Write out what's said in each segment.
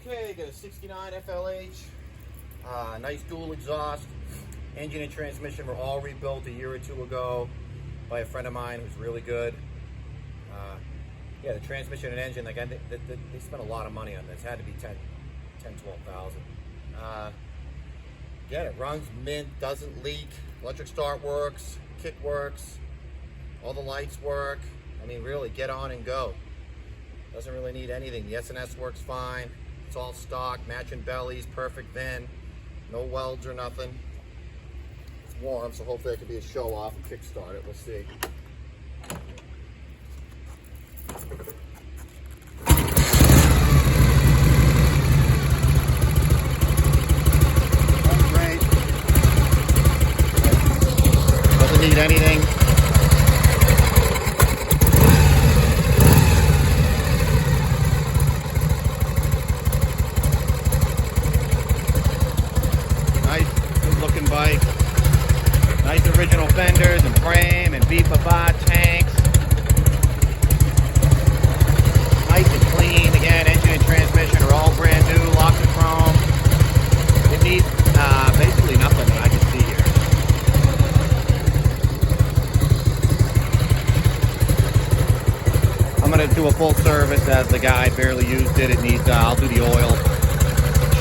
Okay, got a 69 FLH, nice dual exhaust. Engine and transmission were all rebuilt a year or two ago by a friend of mine who's really good. Yeah, the transmission and engine, like they spent a lot of money on this. It had to be 12,000. Yeah, it runs mint, doesn't leak. Electric start works, kick works, all the lights work. I mean, really, get on and go. Doesn't really need anything. The S&S works fine. It's all stock, matching bellies, perfect VIN, no welds or nothing. It's warm, so hopefully it could be a show off and kickstart it. We'll see. Runs great. Doesn't need anything. Looking bike. Nice original fenders and frame and beef-a-bot tanks. Nice and clean. Again, engine and transmission are all brand new, locked in chrome. It needs basically nothing that I can see here. I'm going to do a full service as the guy barely used it. It needs, I'll do the oil,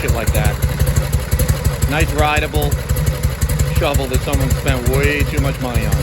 shit like that. Nice rideable shovel that someone spent way too much money on.